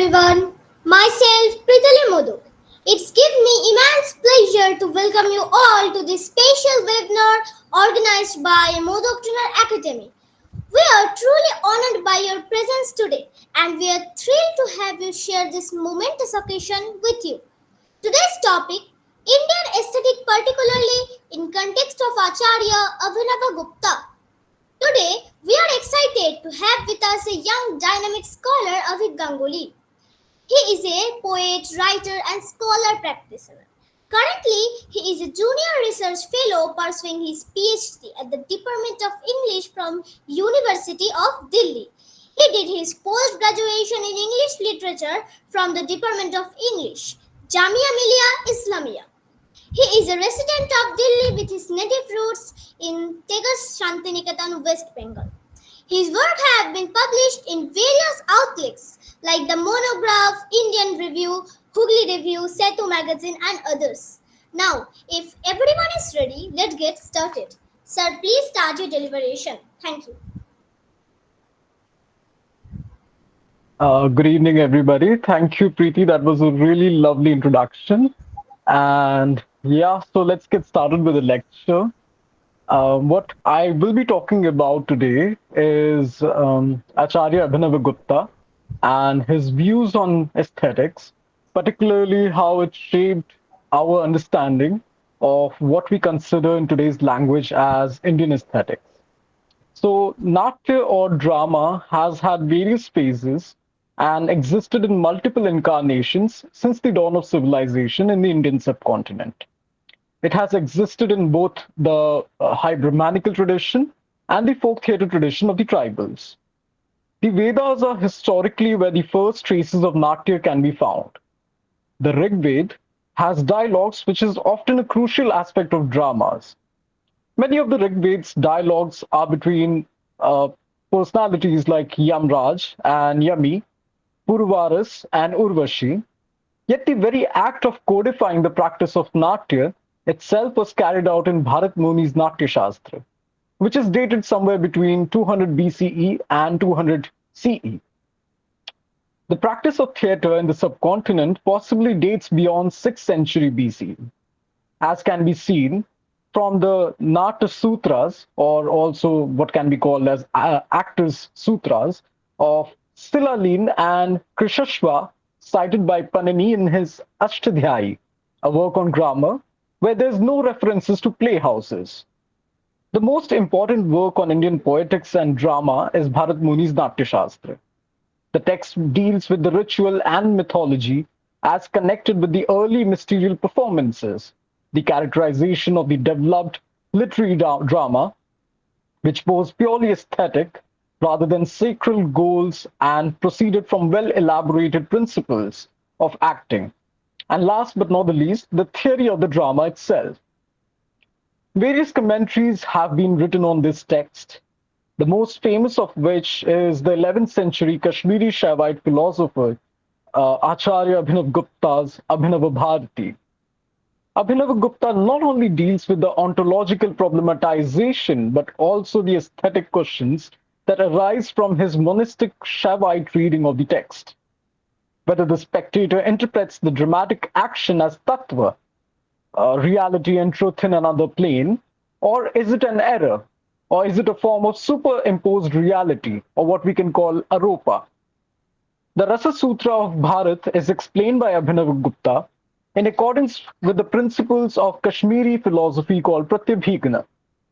everyone. Myself, Pritili Modak. It's given me immense pleasure to welcome you all to this special webinar organized by Modak Academy. We are truly honored by your presence today and we are thrilled to have you share this momentous occasion with you. Today's topic, Indian aesthetic particularly in context of Acharya Abhinavagupta. Today, we are excited to have with us a young dynamic scholar Abhik Ganguly. He is a poet, writer, and scholar practitioner. Currently, he is a junior research fellow pursuing his PhD at the Department of English from University of Delhi. He did his post-graduation in English literature from the Department of English, Jamia Millia Islamia. He is a resident of Delhi with his native roots in Tegas Shantiniketan, West Bengal. His work has been published in various outlets like the Monograph, Indian Review, Hooghly Review, Setu Magazine and others. Now, if everyone is ready, let's get started. Sir, please start your deliberation. Thank you. Good evening, everybody. Thank you, Preeti. That was a really lovely introduction. And yeah, so let's get started with the lecture. What I will be talking about today is Acharya Abhinavagupta and his views on aesthetics, particularly how it shaped our understanding of what we consider in today's language as Indian aesthetics. So, Natya or drama has had various phases and existed in multiple incarnations since the dawn of civilization in the Indian subcontinent. It has existed in both the high Brahmanical tradition and the folk theatre tradition of the tribals. The Vedas are historically where the first traces of Natya can be found. The Rig Veda has dialogues, which is often a crucial aspect of dramas. Many of the Rig Veda's dialogues are between personalities like Yamraj and Yami, Purvaras and Urvashi, yet the very act of codifying the practice of Natya itself was carried out in Bharat Muni's Natya Shastra, which is dated somewhere between 200 BCE and 200 CE. The practice of theatre in the subcontinent possibly dates beyond 6th century BCE, as can be seen from the Natya Sutras, or also what can be called as Actors' Sutras, of Silalin and Krishashva, cited by Panini in his Ashtadhyayi, a work on grammar, where there's no references to playhouses. The most important work on Indian poetics and drama is Bharat Muni's Natya Shastra. The text deals with the ritual and mythology as connected with the early mysterious performances, the characterization of the developed literary drama, which was purely aesthetic rather than sacral goals and proceeded from well-elaborated principles of acting. And last but not the least, the theory of the drama itself. Various commentaries have been written on this text, the most famous of which is the 11th century Kashmiri Shaivite philosopher Acharya Abhinavagupta's Abhinavabharati. Abhinavagupta not only deals with the ontological problematization, but also the aesthetic questions that arise from his monistic Shaivite reading of the text. Whether the spectator interprets the dramatic action as tattva, reality and truth in another plane, or is it an error, or is it a form of superimposed reality, or what we can call aropa. The Rasa Sutra of Bharat is explained by Abhinavagupta in accordance with the principles of Kashmiri philosophy called Pratyabhigana,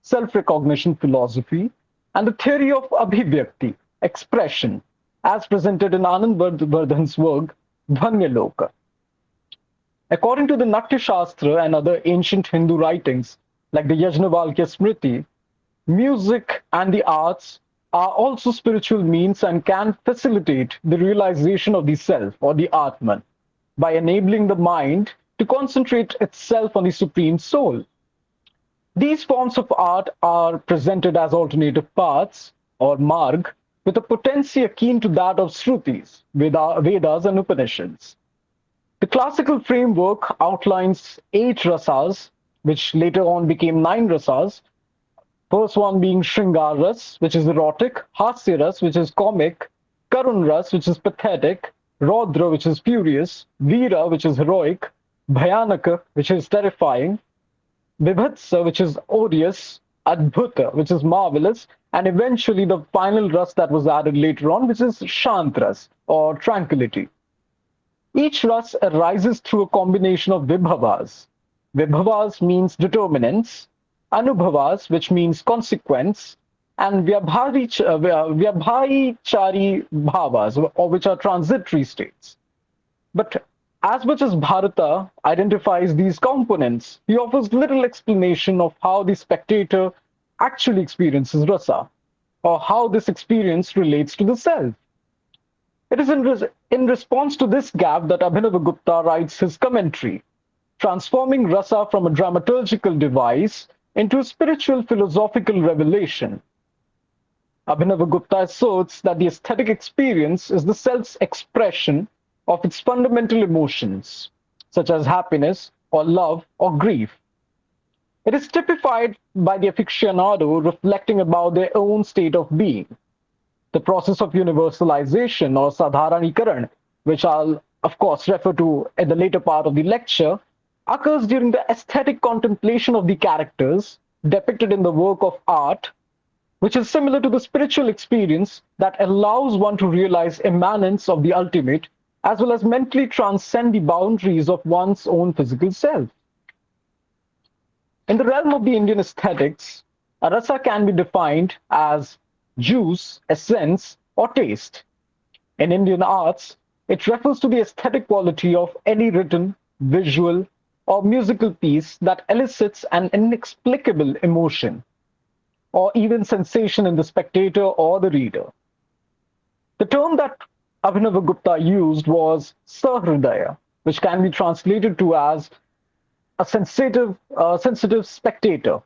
self-recognition philosophy, and the theory of Abhivyakti, expression, as presented in Anand Vardhan's work, Dhvanyaloka. According to the Natya Shastra and other ancient Hindu writings, like the Yajnavalkya Smriti, music and the arts are also spiritual means and can facilitate the realization of the self or the Atman by enabling the mind to concentrate itself on the supreme soul. These forms of art are presented as alternative paths or marg with a potency akin to that of Shrutis, Vedas and Upanishads. The classical framework outlines 8 rasas, which later on became 9 rasas. First one being Shringar Ras, which is erotic, Hasya Ras, which is comic, Karun Ras, which is pathetic, Rodra, which is furious, Veera, which is heroic, Bhayanaka, which is terrifying, Vibhatsa, which is odious, Adbhuta, which is marvelous, and eventually the final ras that was added later on, which is Shantras, or tranquility. Each ras arises through a combination of vibhavas. Vibhavas means determinants, anubhavas, which means consequence, and vyabhaichari bhavas, or which are transitory states. But as much as Bharata identifies these components, he offers little explanation of how the spectator actually experiences rasa, or how this experience relates to the self. It is in response to this gap that Abhinavagupta writes his commentary, transforming rasa from a dramaturgical device into a spiritual philosophical revelation. Abhinavagupta asserts that the aesthetic experience is the self's expression of its fundamental emotions, such as happiness or love or grief. It is typified by the aficionado reflecting about their own state of being. The process of universalization or sadharanikaran, which I'll of course refer to at the later part of the lecture, occurs during the aesthetic contemplation of the characters depicted in the work of art, which is similar to the spiritual experience that allows one to realize immanence of the ultimate as well as mentally transcend the boundaries of one's own physical self. In the realm of the Indian aesthetics, a rasa can be defined as juice, essence, or taste. In Indian arts, it refers to the aesthetic quality of any written, visual, or musical piece that elicits an inexplicable emotion or even sensation in the spectator or the reader. The term that Abhinavagupta used was sahridaya, which can be translated to as a sensitive spectator.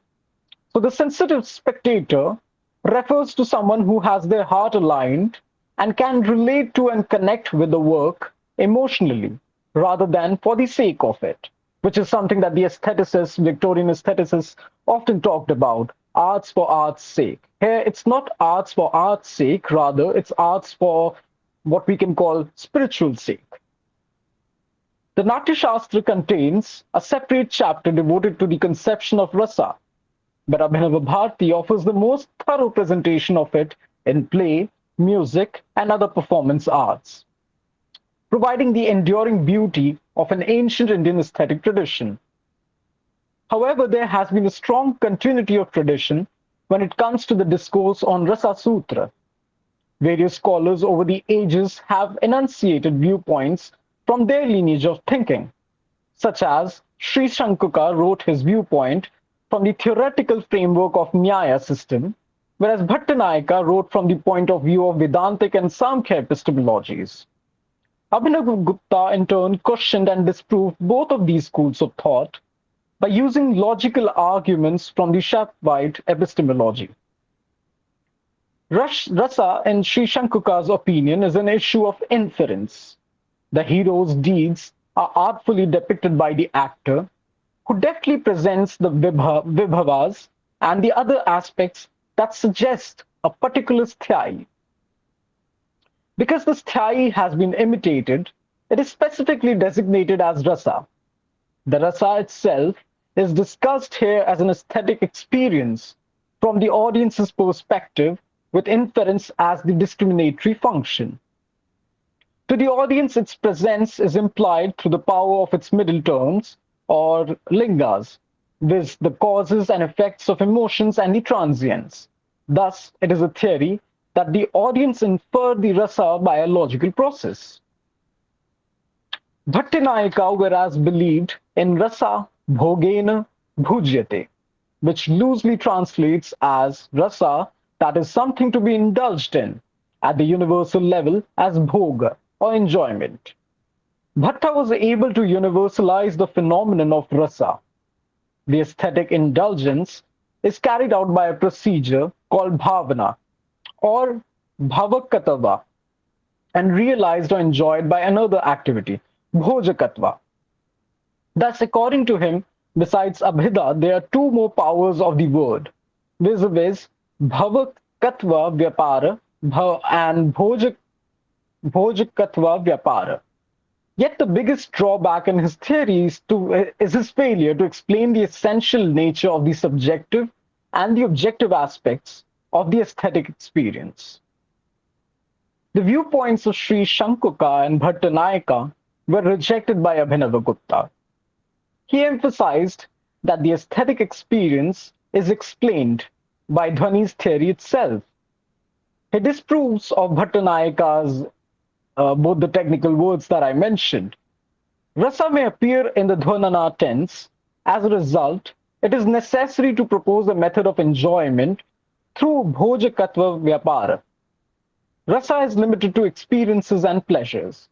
So the sensitive spectator refers to someone who has their heart aligned and can relate to and connect with the work emotionally rather than for the sake of it, which is something that the aestheticists, Victorian aestheticists, often talked about, arts for art's sake. Here, it's not arts for art's sake, rather, it's arts for what we can call spiritual sake. The Natya Shastra contains a separate chapter devoted to the conception of rasa, but Abhinava Bharati offers the most thorough presentation of it in play, music, and other performance arts, providing the enduring beauty of an ancient Indian aesthetic tradition. However, there has been a strong continuity of tradition when it comes to the discourse on Rasa Sutra. Various scholars over the ages have enunciated viewpoints from their lineage of thinking, such as Sri Shankuka wrote his viewpoint from the theoretical framework of Nyaya system, whereas Bhattanayaka wrote from the point of view of Vedantic and Samkhya epistemologies. Abhinavagupta in turn questioned and disproved both of these schools of thought by using logical arguments from the Shapvite epistemology. Rasa, in Sri Shankuka's opinion, is an issue of inference. The hero's deeds are artfully depicted by the actor, who deftly presents the vibhavas and the other aspects that suggest a particular sthyayi. Because the sthyayi has been imitated, it is specifically designated as rasa. The rasa itself is discussed here as an aesthetic experience from the audience's perspective, with inference as the discriminatory function. To the audience, its presence is implied through the power of its middle terms, or lingas, viz. The causes and effects of emotions and the transients. Thus, it is a theory that the audience infer the rasa by a logical process. Bhattinayaka whereas believed in rasa bhogena bhujyate, which loosely translates as rasa, that is something to be indulged in at the universal level as bhoga or enjoyment. Bhatta was able to universalize the phenomenon of rasa. The aesthetic indulgence is carried out by a procedure called bhavana or bhavakatava and realized or enjoyed by another activity, bhojakatva. Thus, according to him, besides abhida, there are two more powers of the word, viz. Bhavakatva vyapara and Bhojakatva Vyapara. Yet the biggest drawback in his theory is his failure to explain the essential nature of the subjective and the objective aspects of the aesthetic experience. The viewpoints of Sri Shankuka and Bhattanayaka were rejected by Abhinavagupta. He emphasized that the aesthetic experience is explained by Dhwani's theory itself. He disproves of Bhattanayaka's both the technical words that I mentioned. Rasa may appear in the Dhvanana tense. As a result, it is necessary to propose a method of enjoyment through Bhojakatva Vyapara. Rasa is limited to experiences and pleasures.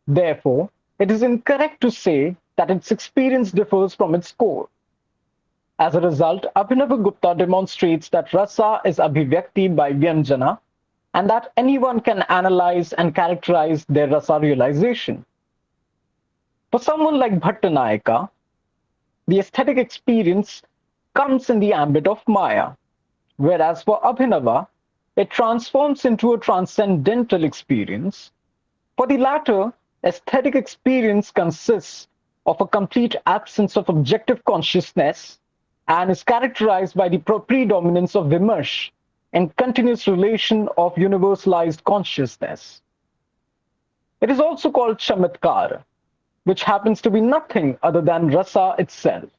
Therefore, it is incorrect to say that its experience differs from its core. As a result, Abhinavagupta demonstrates that rasa is abhivyakti by Vyanjana and that anyone can analyze and characterize their rasa realization. For someone like Bhattanayaka, the aesthetic experience comes in the ambit of Maya, whereas for Abhinava, it transforms into a transcendental experience. For the latter, aesthetic experience consists of a complete absence of objective consciousness and is characterized by the predominance of vimarsh and continuous relation of universalized consciousness. It is also called chamatkar, which happens to be nothing other than rasa itself.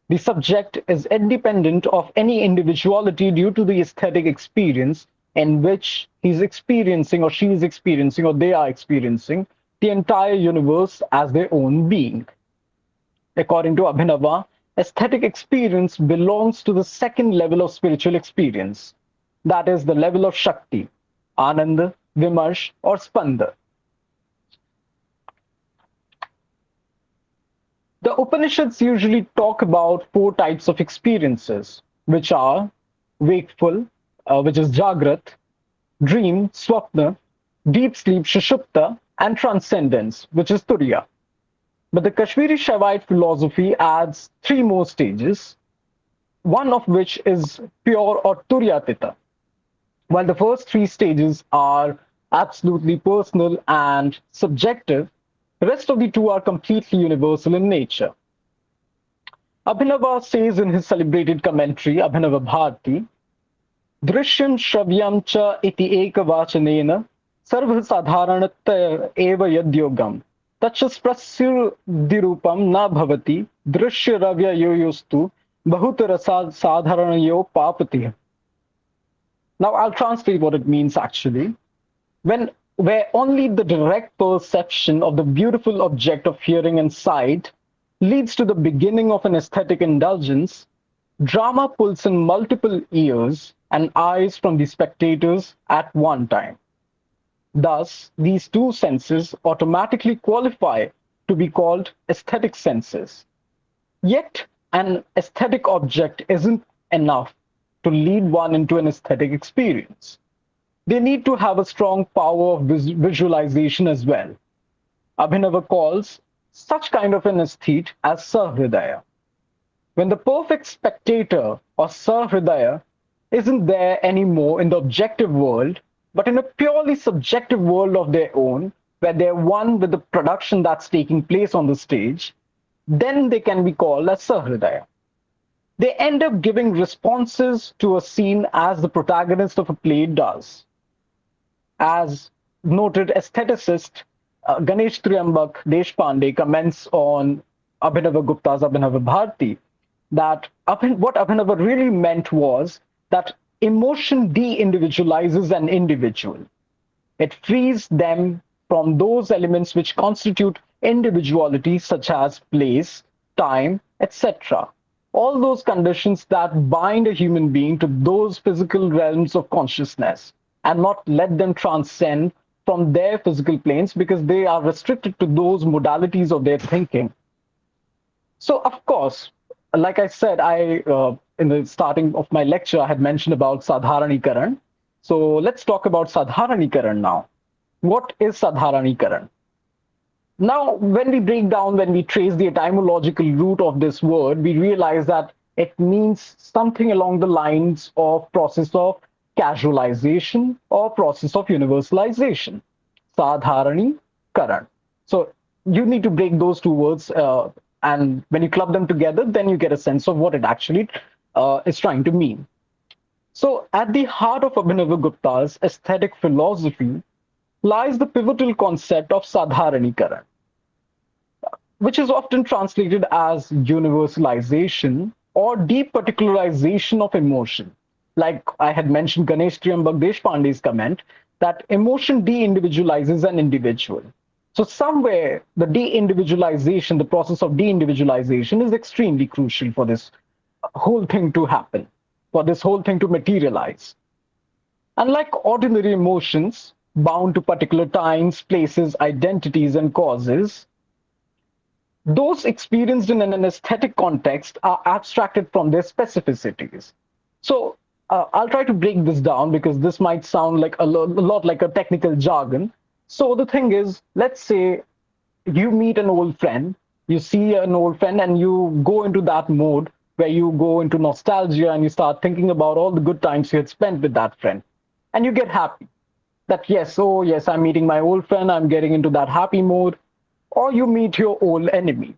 The subject is independent of any individuality due to the aesthetic experience in which he's experiencing or she is experiencing or they are experiencing the entire universe as their own being. According to Abhinava, aesthetic experience belongs to the second level of spiritual experience, that is the level of Shakti, Ananda, Vimarsh, or Spanda. The Upanishads usually talk about four types of experiences, which are wakeful, which is Jagrat, dream, Swapna, deep sleep, Shushupta, and transcendence, which is Turiya. But the Kashmiri Shaivite philosophy adds three more stages, one of which is pure or Turyatita. While the first three stages are absolutely personal and subjective, the rest of the two are completely universal in nature. Abhinava says in his celebrated commentary, Abhinava Bharati, Drishyam Shravyam cha iti ekavachanena sarva sadharanatya eva yadyogam tachas prasyurdirupam na bhavati drishya ravya yoyostu bahutarasa sadharanayo papati. Now I'll translate what it means actually. Where only the direct perception of the beautiful object of hearing and sight leads to the beginning of an aesthetic indulgence, drama pulls in multiple ears and eyes from the spectators at one time. Thus, these two senses automatically qualify to be called aesthetic senses. Yet, an aesthetic object isn't enough to lead one into an aesthetic experience. They need to have a strong power of visualization as well. Abhinava calls such kind of an aesthete as Sahridaya. When the perfect spectator or Sahridaya isn't there anymore in the objective world, but in a purely subjective world of their own, where they're one with the production that's taking place on the stage, then they can be called as Sahridaya. They end up giving responses to a scene as the protagonist of a play does. As noted aestheticist Ganesh Triyambak Deshpande comments on Abhinavagupta's Abhinava Bharati, that what Abhinava really meant was that emotion de-individualizes an individual. It frees them from those elements which constitute individuality, such as place, time, etc. All those conditions that bind a human being to those physical realms of consciousness and not let them transcend from their physical planes because they are restricted to those modalities of their thinking. So, of course, like I said, in the starting of my lecture, I had mentioned about Sadharanikaran. So let's talk about Sadharanikaran now. What is Sadharanikaran? Now, when we break down, when we trace the etymological root of this word, we realize that it means something along the lines of process of casualization or process of universalization. Sadharani Karan. So you need to break those two words, and when you club them together, then you get a sense of what it actually is trying to mean. So, at the heart of Abhinavagupta's aesthetic philosophy lies the pivotal concept of Sadharanikaran, which is often translated as universalization or departicularization of emotion. Like I had mentioned Ganesh Triyambak Deshpande's comment that emotion de-individualizes an individual. So somewhere the de-individualization, the process of de-individualization is extremely crucial for this whole thing to happen, for this whole thing to materialize. Unlike ordinary emotions bound to particular times, places, identities, and causes, those experienced in an aesthetic context are abstracted from their specificities. So I'll try to break this down because this might sound like a lot like a technical jargon. So the thing is, let's say you meet an old friend, you see an old friend, and you go into that mode where you go into nostalgia and you start thinking about all the good times you had spent with that friend. And you get happy that, yes, oh, yes, I'm meeting my old friend, I'm getting into that happy mode. Or you meet your old enemy.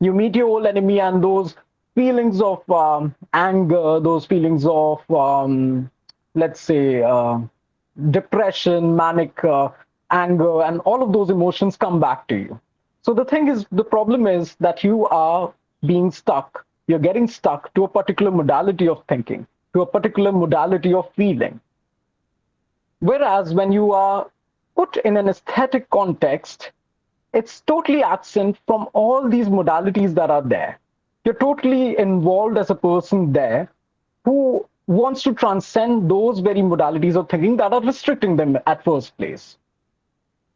You meet your old enemy, and those feelings of anger, those feelings of, let's say, depression, manic anger, and all of those emotions come back to you. So the thing is, the problem is that you are being stuck. You're getting stuck to a particular modality of thinking, to a particular modality of feeling. Whereas when you are put in an aesthetic context, it's totally absent from all these modalities that are there. You're totally involved as a person there who wants to transcend those very modalities of thinking that are restricting them at first place.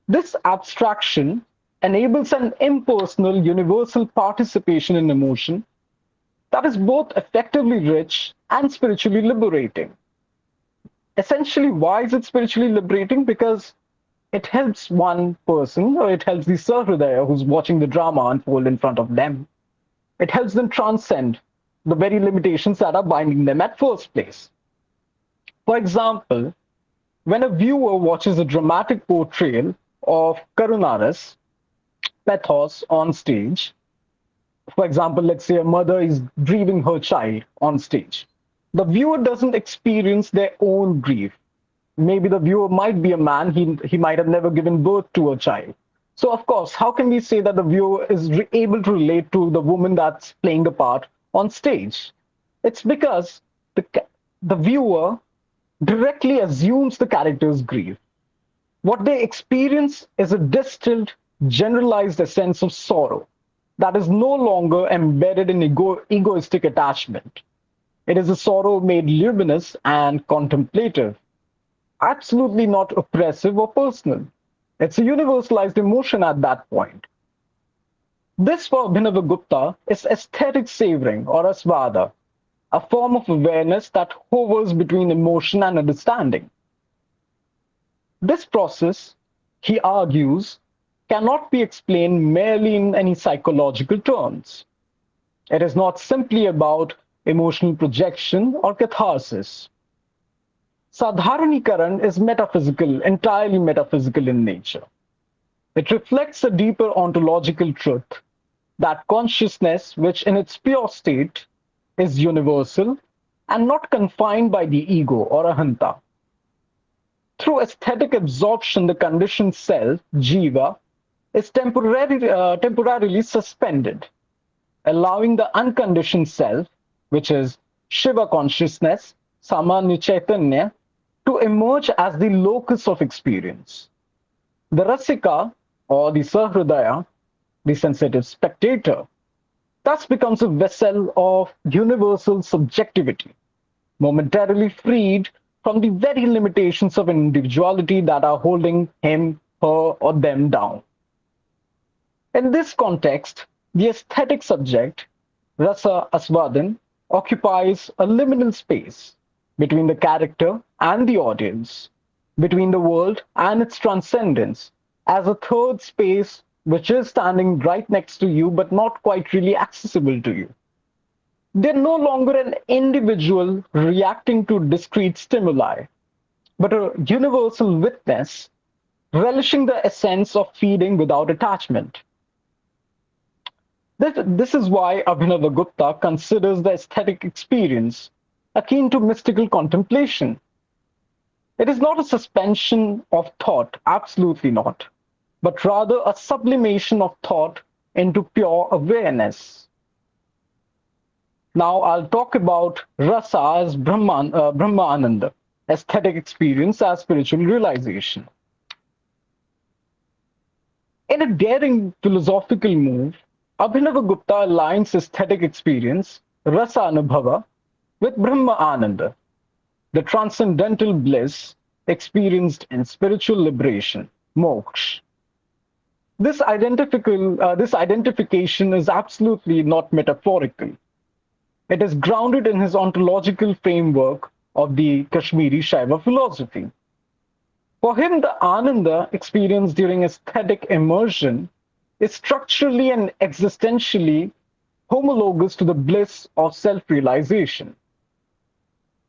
This abstraction enables an impersonal, universal participation in emotion that is both effectively rich and spiritually liberating. Essentially, why is it spiritually liberating? Because it helps one person, or it helps the Sahridaya who's watching the drama unfold in front of them. It helps them transcend the very limitations that are binding them at first place. For example, when a viewer watches a dramatic portrayal of Karunaras, pathos on stage, for example, let's say a mother is grieving her child on stage, the viewer doesn't experience their own grief. Maybe the viewer might be a man, he might have never given birth to a child. So of course, how can we say that the viewer is able to relate to the woman that's playing the part on stage? It's because the viewer directly assumes the character's grief. What they experience is a distilled, generalized sense of sorrow that is no longer embedded in egoistic attachment. It is a sorrow made luminous and contemplative, absolutely not oppressive or personal. It's a universalized emotion at that point. This, for Abhinavagupta, is aesthetic savoring or asvada, a form of awareness that hovers between emotion and understanding. This process, he argues, cannot be explained merely in any psychological terms. It is not simply about emotional projection or catharsis. Sadharanikaran is metaphysical, entirely metaphysical in nature. It reflects a deeper ontological truth that consciousness, which in its pure state is universal and not confined by the ego or ahanta. Through aesthetic absorption, the conditioned self, jiva, is temporarily suspended, allowing the unconditioned self, which is Shiva consciousness, Samanya Chaitanya, to emerge as the locus of experience. The Rasika, or the Sahridaya, the sensitive spectator, thus becomes a vessel of universal subjectivity, momentarily freed from the very limitations of individuality that are holding him, her, or them down. In this context, the aesthetic subject, Rasa Aswadan, occupies a liminal space between the character and the audience, between the world and its transcendence, as a third space which is standing right next to you but not quite really accessible to you. They're no longer an individual reacting to discrete stimuli, but a universal witness relishing the essence of feeding without attachment. This is why Abhinavagupta considers the aesthetic experience akin to mystical contemplation. It is not a suspension of thought, absolutely not, but rather a sublimation of thought into pure awareness. Now I'll talk about rasa as Brahmananda, aesthetic experience as spiritual realization. In a daring philosophical move, Abhinavagupta aligns aesthetic experience, rasa anubhava, with Brahma Ananda, the transcendental bliss experienced in spiritual liberation, moksha. This identification is absolutely not metaphorical. It is grounded in his ontological framework of the Kashmiri Shaiva philosophy. For him, the Ananda experienced during aesthetic immersion is structurally and existentially homologous to the bliss of self realization.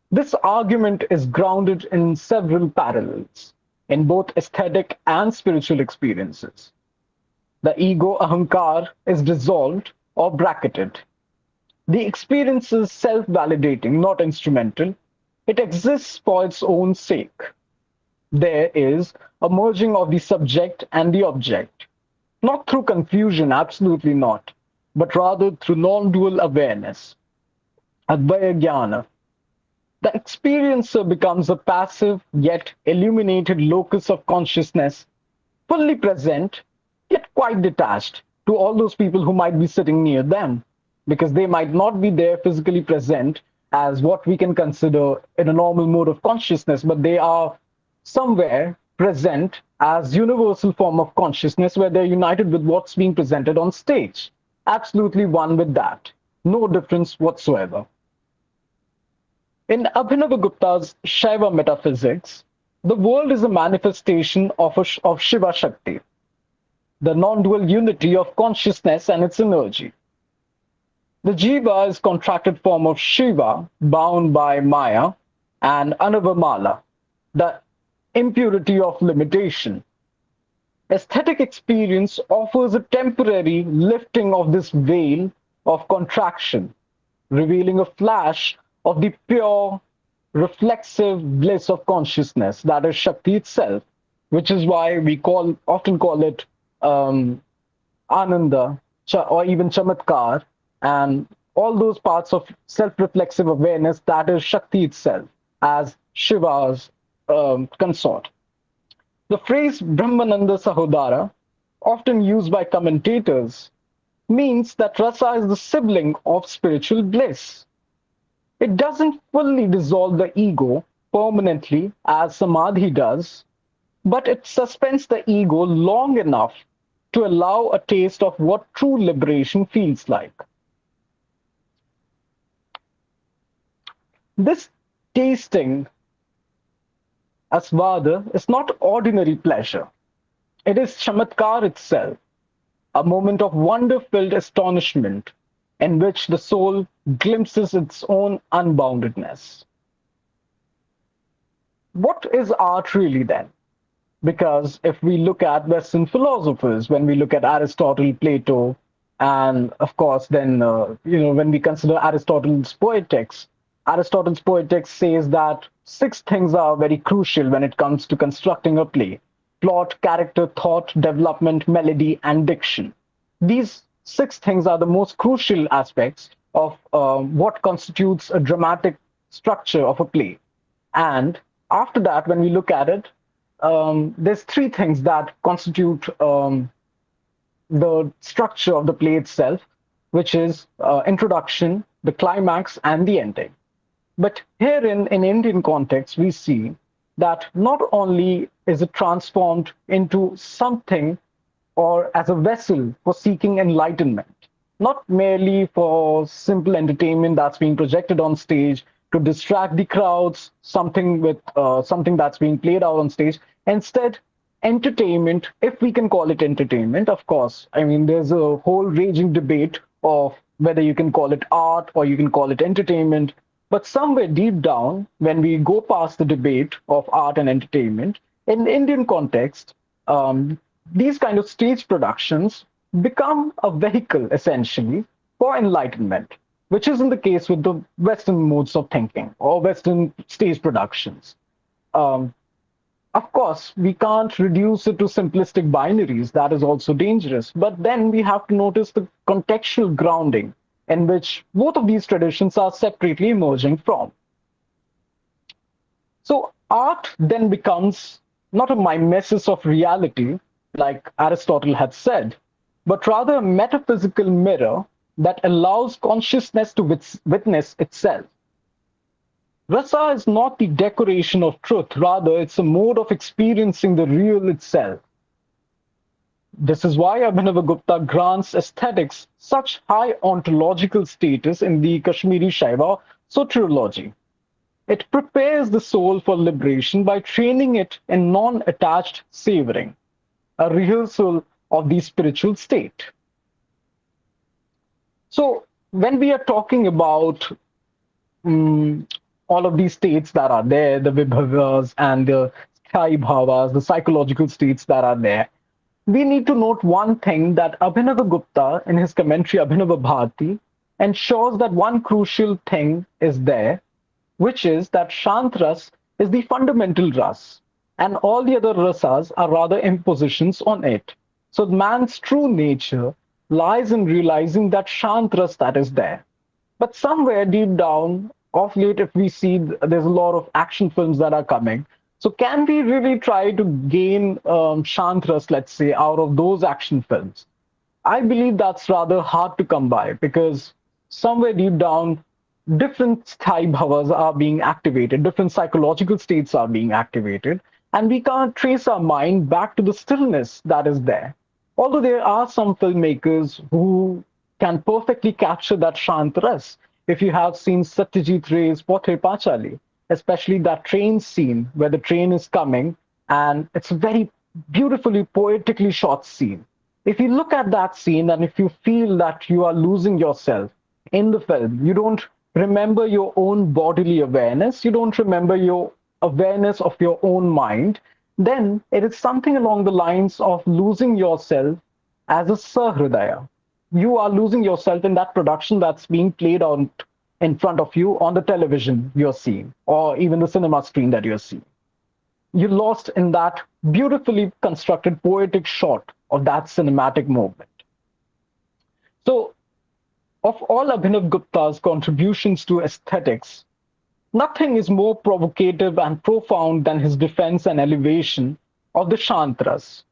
This argument is grounded in several parallels in both aesthetic and spiritual experiences. The ego ahankar is dissolved or bracketed. The experience is self validating, not instrumental. It exists for its own sake. There is a merging of the subject and the object, not through confusion, absolutely not, but rather through non dual awareness, advaya jnana. The experiencer becomes a passive yet illuminated locus of consciousness, fully present yet quite detached to all those people who might be sitting near them, because they might not be there physically present as what we can consider in a normal mode of consciousness, but they are somewhere present as universal form of consciousness where they're united with what's being presented on stage. Absolutely one with that. No difference whatsoever. In Abhinavagupta's Shaiva metaphysics, the world is a manifestation of Shiva Shakti, the non-dual unity of consciousness and its energy. The jiva is contracted form of Shiva, bound by Maya, and Anavamala, the impurity of limitation. Aesthetic experience offers a temporary lifting of this veil of contraction, revealing a flash of the pure, reflexive bliss of consciousness that is Shakti itself, which is why we often call it Ananda or even Chamatkar, and all those parts of self-reflexive awareness that is Shakti itself as Shiva's consort. The phrase Brahmananda Sahodara, often used by commentators, means that rasa is the sibling of spiritual bliss. It doesn't fully dissolve the ego permanently as samadhi does, but it suspends the ego long enough to allow a taste of what true liberation feels like. This tasting asvada is not ordinary pleasure. It is chamatkar itself, a moment of wonder-filled astonishment in which the soul glimpses its own unboundedness. What is art really then? Because if we look at Western philosophers, when we look at Aristotle, Plato, and of course, then when we consider Aristotle's poetics says that six things are very crucial when it comes to constructing a play: plot, character, thought, development, melody, and diction. These six things are the most crucial aspects of what constitutes a dramatic structure of a play. And after that, when we look at it, there's three things that constitute the structure of the play itself, which is introduction, the climax, and the ending. But herein, in Indian context, we see that not only is it transformed into something or as a vessel for seeking enlightenment, not merely for simple entertainment that's being projected on stage to distract the crowds, something that's being played out on stage. Instead, entertainment, if we can call it entertainment, of course. I mean, there's a whole raging debate of whether you can call it art or you can call it entertainment. But somewhere deep down, when we go past the debate of art and entertainment, in Indian context, um, these kind of stage productions become a vehicle essentially for enlightenment, which isn't the case with the Western modes of thinking or Western stage productions. Um, of course, we can't reduce it to simplistic binaries. That is also dangerous. But then we have to notice the contextual grounding in which both of these traditions are separately emerging from. So art then becomes not a mimesis of reality, like Aristotle had said, but rather a metaphysical mirror that allows consciousness to witness itself. Rasa is not the decoration of truth, rather, it's a mode of experiencing the real itself. This is why Abhinavagupta grants aesthetics such high ontological status in the Kashmiri Shaiva soteriology. It prepares the soul for liberation by training it in non attached savoring, a rehearsal of the spiritual state. So, when we are talking about mm, all of these states that are there, the vibhavas and the sthai bhavas, the psychological states that are there, we need to note one thing that Abhinavagupta, in his commentary Abhinava Bharati, ensures that one crucial thing is there, which is that Shantras is the fundamental ras, and all the other rasas are rather impositions on it. So man's true nature lies in realizing that Shantras that is there. But somewhere deep down, of late, if we see there's a lot of action films that are coming, so can we really try to gain Shantras, let's say, out of those action films? I believe that's rather hard to come by because somewhere deep down, different sthai bhavas are being activated, different psychological states are being activated, and we can't trace our mind back to the stillness that is there. Although there are some filmmakers who can perfectly capture that Shantras. If you have seen Satyajit Ray's Pothe Pachali, especially that train scene where the train is coming, and it's a very beautifully, poetically shot scene. If you look at that scene and if you feel that you are losing yourself in the film, you don't remember your own bodily awareness, you don't remember your awareness of your own mind, then it is something along the lines of losing yourself as a Sahridaya. You are losing yourself in that production that's being played on in front of you on the television you're seeing, or even the cinema screen that you're seeing. You're lost in that beautifully constructed poetic shot of that cinematic moment. So, of all Abhinav Gupta's contributions to aesthetics, nothing is more provocative and profound than his defense and elevation of the Shantras,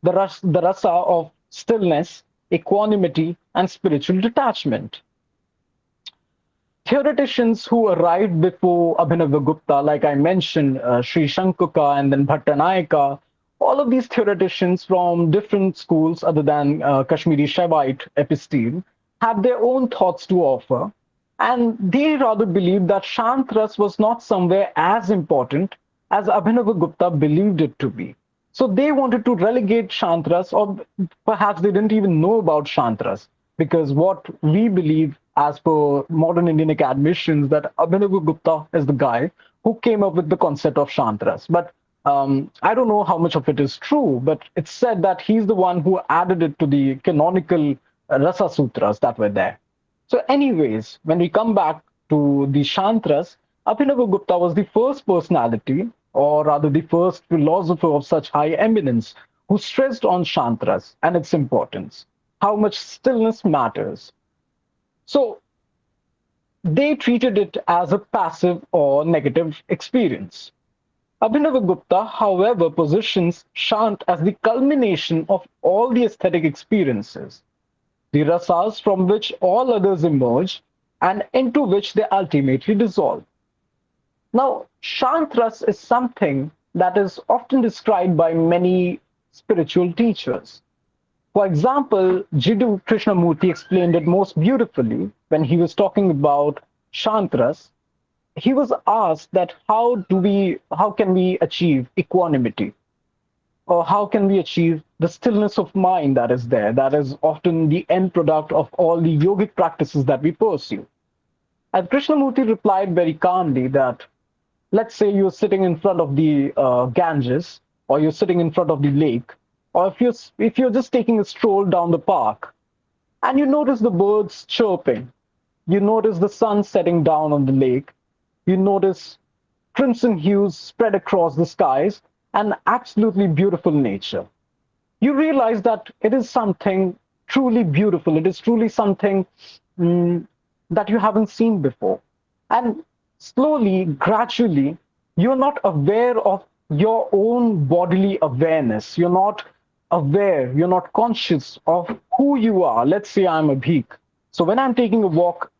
the rasa of stillness, equanimity, and spiritual detachment. Theoreticians who arrived before Abhinavagupta, like I mentioned, Sri Shankuka and then Bhattanayaka, all of these theoreticians from different schools other than Kashmiri Shaivite episteme have their own thoughts to offer. And they rather believed that Shantras was not somewhere as important as Abhinavagupta believed it to be. So they wanted to relegate Shantras, or perhaps they didn't even know about Shantras, because what we believe as per modern Indian academicians that Abhinavagupta is the guy who came up with the concept of Shantras. But I don't know how much of it is true, but it's said that he's the one who added it to the canonical Rasa Sutras that were there. So, anyways, when we come back to the Shantras, Abhinavagupta was the first personality, or rather the first philosopher of such high eminence, who stressed on Shantras and its importance, how much stillness matters. So, they treated it as a passive or negative experience. Abhinavagupta, however, positions Shant as the culmination of all the aesthetic experiences, the rasas from which all others emerge and into which they ultimately dissolve. Now, Shantras is something that is often described by many spiritual teachers. For example, Jiddu Krishnamurti explained it most beautifully when he was talking about Shantras. He was asked that how can we achieve equanimity, or how can we achieve the stillness of mind that is there, that is often the end product of all the yogic practices that we pursue. And Krishnamurti replied very calmly that, let's say you're sitting in front of the Ganges or you're sitting in front of the lake, or if you're just taking a stroll down the park and you notice the birds chirping, you notice the sun setting down on the lake, you notice crimson hues spread across the skies, and absolutely beautiful nature. You realize that it is something truly beautiful. It is truly something mm, that you haven't seen before. And slowly, gradually, you're not aware of your own bodily awareness. You're not aware, you're not conscious of who you are. Let's say I'm Abhik. So when I'm taking a walk,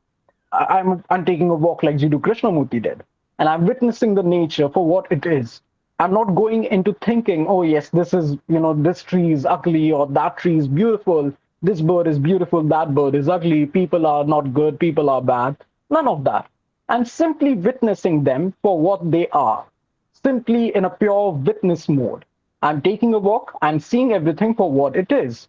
I'm taking a walk like Jiddu Krishnamurti did, and I'm witnessing the nature for what it is. I'm not going into thinking, oh yes, this is, this tree is ugly or that tree is beautiful. This bird is beautiful, that bird is ugly. People are not good, people are bad. None of that. I'm simply witnessing them for what they are, simply in a pure witness mode. I'm taking a walk, I'm seeing everything for what it is.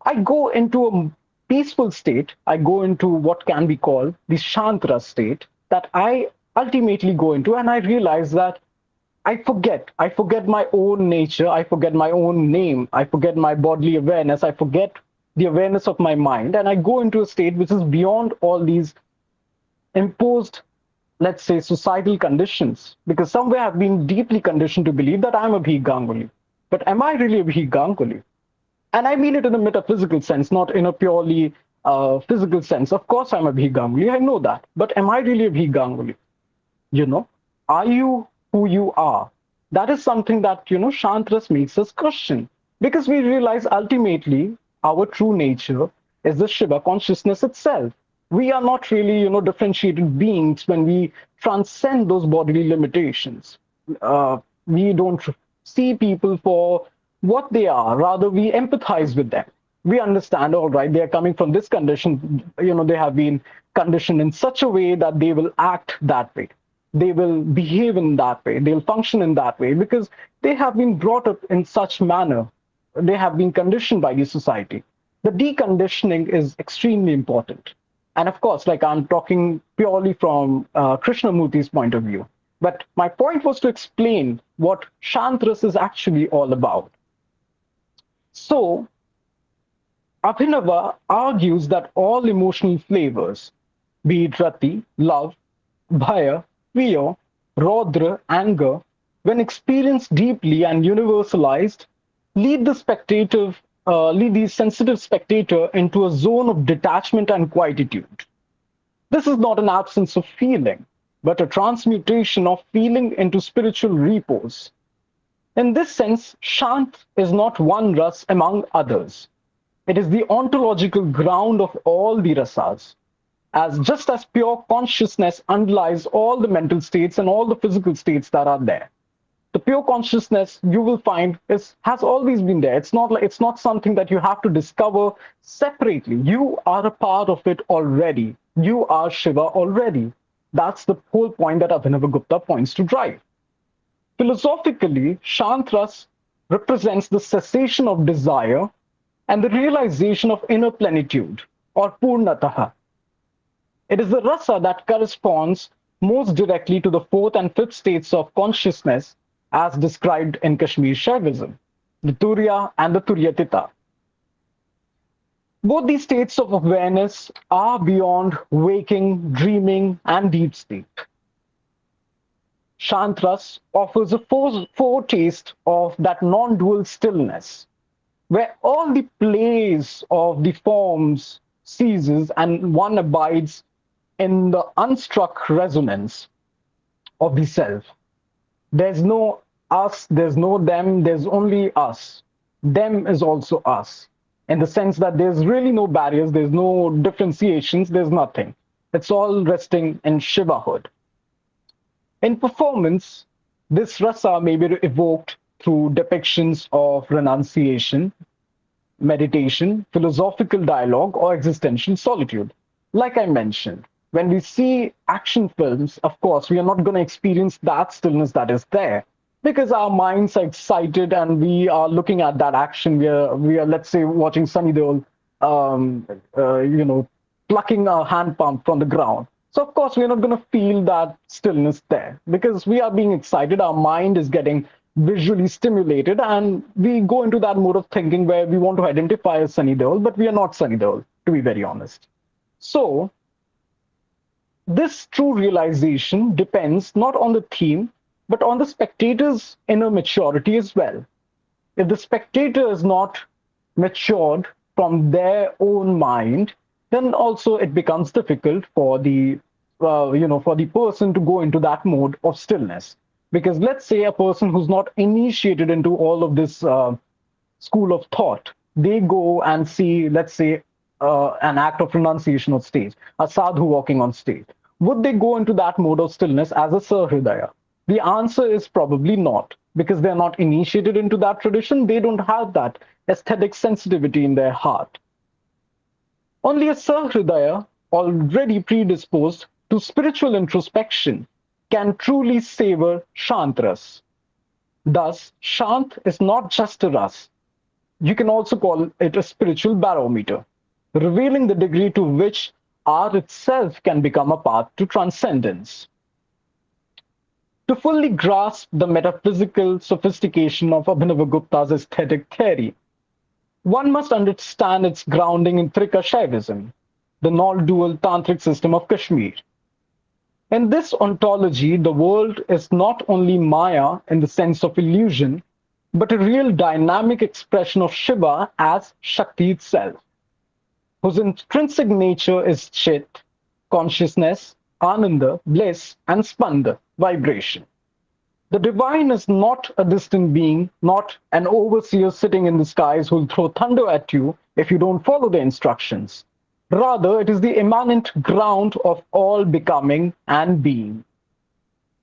I go into a peaceful state. I go into what can be called the Shantra state that I ultimately go into, and I realize that I forget my own nature, I forget my own name, I forget my bodily awareness, I forget the awareness of my mind, and I go into a state which is beyond all these imposed, let's say, societal conditions. Because somewhere I've been deeply conditioned to believe that I'm a Abhik Ganguly. But am I really a Abhik Ganguly? And I mean it in a metaphysical sense, not in a purely physical sense. Of course, I'm a Abhik Ganguly. I know that. But am I really a Abhik Ganguly? You know, are you who you are? That is something that, Shantras makes us question. Because we realize ultimately our true nature is the Shiva consciousness itself. We are not really, differentiated beings when we transcend those bodily limitations. We don't see people for what they are. Rather, we empathize with them. We understand, all right, they are coming from this condition. They have been conditioned in such a way that they will act that way. They will behave in that way. They'll function in that way because they have been brought up in such manner. They have been conditioned by the society. The deconditioning is extremely important. And of course, like I'm talking purely from Krishnamurti's point of view. But my point was to explain what Shantras is actually all about. So, Abhinava argues that all emotional flavors, be it rati, love, bhaya, fear, rodra, anger, when experienced deeply and universalized, lead the sensitive spectator into a zone of detachment and quietude. This is not an absence of feeling, but a transmutation of feeling into spiritual repose. In this sense, Shant is not one ras among others. It is the ontological ground of all the rasas, as just as pure consciousness underlies all the mental states and all the physical states that are there. The pure consciousness you will find has always been there. It's not something that you have to discover separately. You are a part of it already. You are Shiva already. That's the whole point that Abhinavagupta points to drive. Philosophically, Shantras represents the cessation of desire and the realization of inner plenitude, or Purnataha. It is the rasa that corresponds most directly to the fourth and fifth states of consciousness as described in Kashmir Shaivism, the Turiya and the Turyatita. Both these states of awareness are beyond waking, dreaming, and deep sleep. Shantras offers a foretaste of that non-dual stillness, where all the plays of the forms ceases and one abides in the unstruck resonance of the self. There's no us, there's no them, there's only us. Them is also us. In the sense that there's really no barriers, there's no differentiations, there's nothing. It's all resting in Shivahood. In performance, this rasa may be evoked through depictions of renunciation, meditation, philosophical dialogue, or existential solitude. Like I mentioned, when we see action films, of course, we are not going to experience that stillness that is there because our minds are excited and we are looking at that action. We are let's say, watching Sunny Deol, um, plucking a hand pump from the ground. So, of course, we're not going to feel that stillness there because we are being excited. Our mind is getting visually stimulated, and we go into that mode of thinking where we want to identify as Sunny Deol, but we are not Sunny Deol, to be very honest. So, this true realization depends not on the theme, but on the spectator's inner maturity as well. If the spectator is not matured from their own mind, then also it becomes difficult for for the person to go into that mode of stillness. Because let's say a person who's not initiated into all of this school of thought, they go and see, let's say, an act of renunciation on stage, a sadhu walking on stage. Would they go into that mode of stillness as a Sahridaya? The answer is probably not, because they're not initiated into that tradition. They don't have that aesthetic sensitivity in their heart. Only a Sahridaya, already predisposed to spiritual introspection, can truly savor Shantras. Thus, Shant is not just a ras. You can also call it a spiritual barometer, revealing the degree to which art itself can become a path to transcendence. To fully grasp the metaphysical sophistication of Abhinavagupta's aesthetic theory, one must understand its grounding in Trika Shaivism, the non-dual tantric system of Kashmir. In this ontology, the world is not only Maya in the sense of illusion, but a real dynamic expression of Shiva as Shakti itself, whose intrinsic nature is Chit, consciousness, Ananda, bliss, and Spanda, vibration. The divine is not a distant being, not an overseer sitting in the skies who'll throw thunder at you if you don't follow the instructions. Rather, it is the immanent ground of all becoming and being.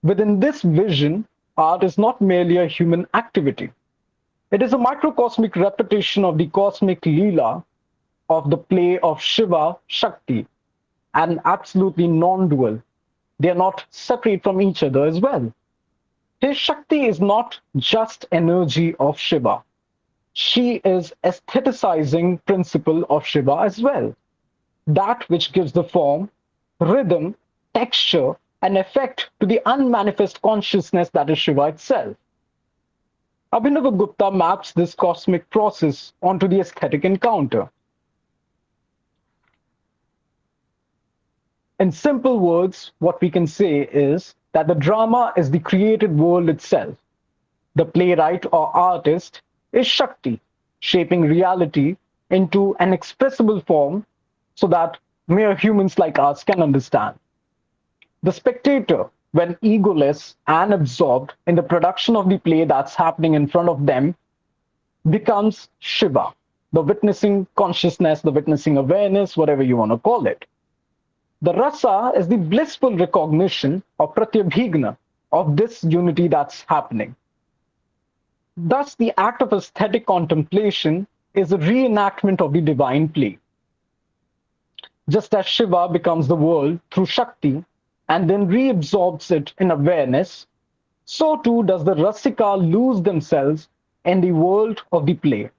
Within this vision, art is not merely a human activity. It is a microcosmic repetition of the cosmic Leela of the play of Shiva Shakti, and absolutely non dual. They are not separate from each other as well. His Shakti is not just energy of Shiva. She is aestheticizing principle of Shiva as well. That which gives the form, rhythm, texture, and effect to the unmanifest consciousness that is Shiva itself. Abhinavagupta maps this cosmic process onto the aesthetic encounter. In simple words, what we can say is that the drama is the created world itself. The playwright or artist is Shakti, shaping reality into an expressible form so that mere humans like us can understand. The spectator, when egoless and absorbed in the production of the play that's happening in front of them, becomes Shiva, the witnessing consciousness, the witnessing awareness, whatever you want to call it. The rasa is the blissful recognition of pratyabhigna, of this unity that's happening. Thus, the act of aesthetic contemplation is a reenactment of the divine play. Just as Shiva becomes the world through Shakti and then reabsorbs it in awareness, so too does the Rasika lose themselves in the world of the play,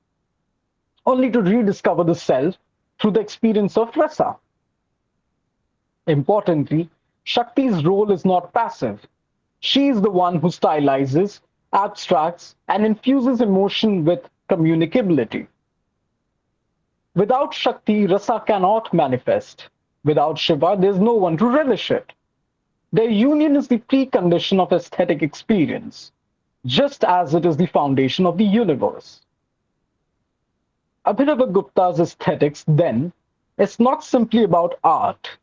only to rediscover the self through the experience of rasa. Importantly, Shakti's role is not passive. She is the one who stylizes, abstracts, and infuses emotion with communicability. Without Shakti, rasa cannot manifest. Without Shiva, there's no one to relish it. Their union is the precondition of aesthetic experience, just as it is the foundation of the universe. Abhinavagupta's aesthetics, then, is not simply about art.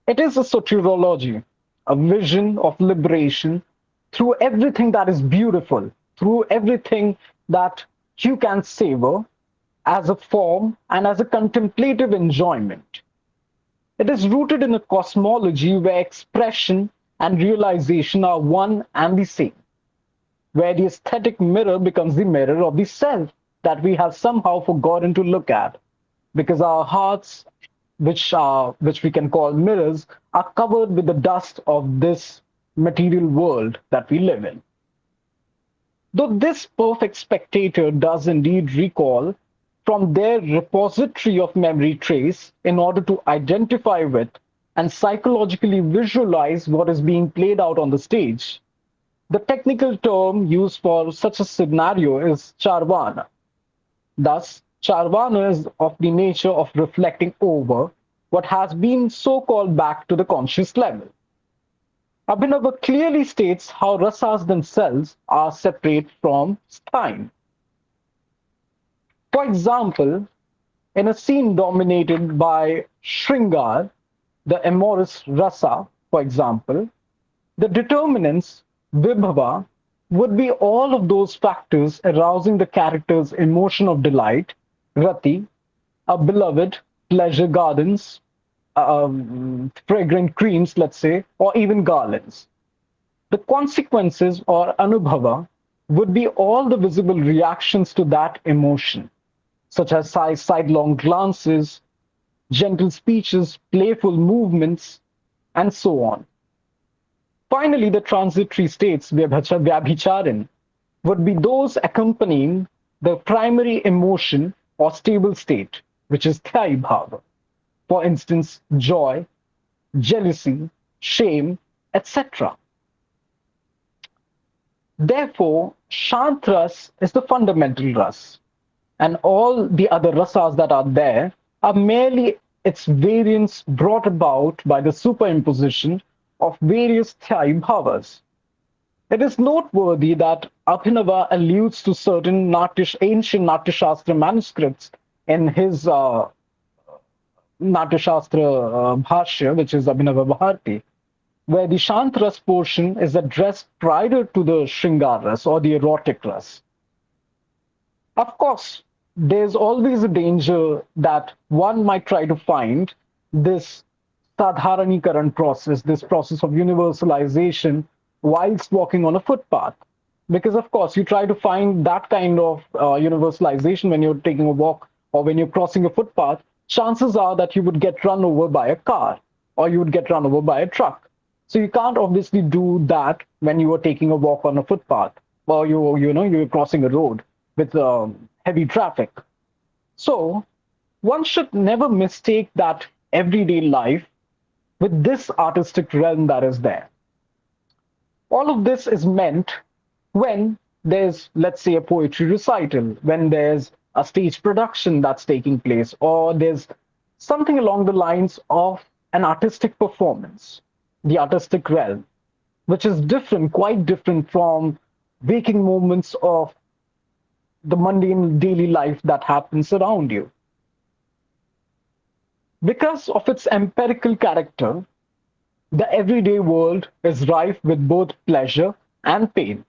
It is a soteriology, a vision of liberation through everything that is beautiful, through everything that you can savor as a form and as a contemplative enjoyment. It is rooted in a cosmology where expression and realization are one and the same, where the aesthetic mirror becomes the mirror of the self that we have somehow forgotten to look at, because our hearts, which we can call mirrors, are covered with the dust of this material world that we live in. Though this perfect spectator does indeed recall from their repository of memory trace in order to identify with and psychologically visualize what is being played out on the stage, The technical term used for such a scenario is charvana. Thus, charvana is of the nature of reflecting over what has been so called back to the conscious level. Abhinava clearly states how rasas themselves are separate from time. For example, in a scene dominated by Shringar, the amorous rasa, for example, the determinants, vibhava, would be all of those factors arousing the character's emotion of delight, rati, a beloved, pleasure gardens, fragrant creams, let's say, or even garlands. The consequences or anubhava would be all the visible reactions to that emotion, such as sidelong glances, gentle speeches, playful movements, and so on. Finally, the transitory states, vyabhicharan, would be those accompanying the primary emotion or stable state, which is thyai bhava. For instance, joy, jealousy, shame, etc. Therefore, shant ras is the fundamental ras, and all the other rasas that are there are merely its variants brought about by the superimposition of various thyai bhavas. It is noteworthy that Abhinava alludes to certain ancient Natya Shastra manuscripts in his Natya Shastra Bhashya, which is Abhinava Bharati, where the Shantras portion is addressed prior to the Shringaras or the erotic ras. Of course, there's always a danger that one might try to find this sadharanikaran process, this process of universalization, whilst walking on a footpath. Because, of course, you try to find that kind of universalization when you're taking a walk or when you're crossing a footpath, chances are that you would get run over by a car or you would get run over by a truck. So you can't obviously do that when you are taking a walk on a footpath or you're crossing a road with heavy traffic. So one should never mistake that everyday life with this artistic realm that is there. All of this is meant when there's, let's say, a poetry recital, when there's a stage production that's taking place, or there's something along the lines of an artistic performance, the artistic realm, which is different, quite different from waking moments of the mundane daily life that happens around you. Because of its empirical character, the everyday world is rife with both pleasure and pain.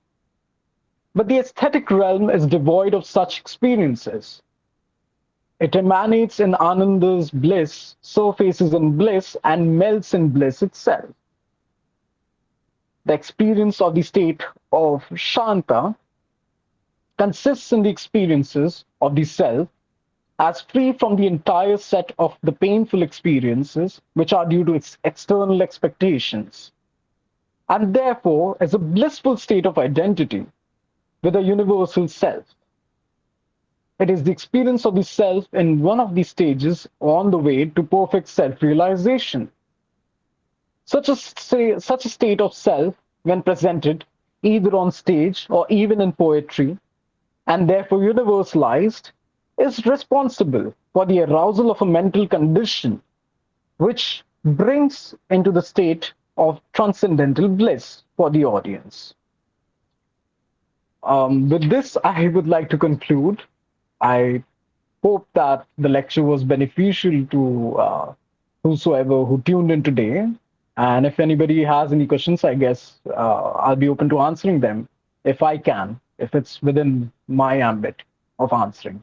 But the aesthetic realm is devoid of such experiences. It emanates in Ananda's bliss, surfaces in bliss, and melts in bliss itself. The experience of the state of Shanta consists in the experiences of the self as free from the entire set of the painful experiences which are due to its external expectations, and therefore is a blissful state of identity with a universal self. It is the experience of the self in one of these stages on the way to perfect self-realization. Such a state of self, when presented either on stage or even in poetry, and therefore universalized, is responsible for the arousal of a mental condition which brings into the state of transcendental bliss for the audience. With this, I would like to conclude. I hope that the lecture was beneficial to whosoever who tuned in today. And if anybody has any questions, I guess I'll be open to answering them if I can, if it's within my ambit of answering.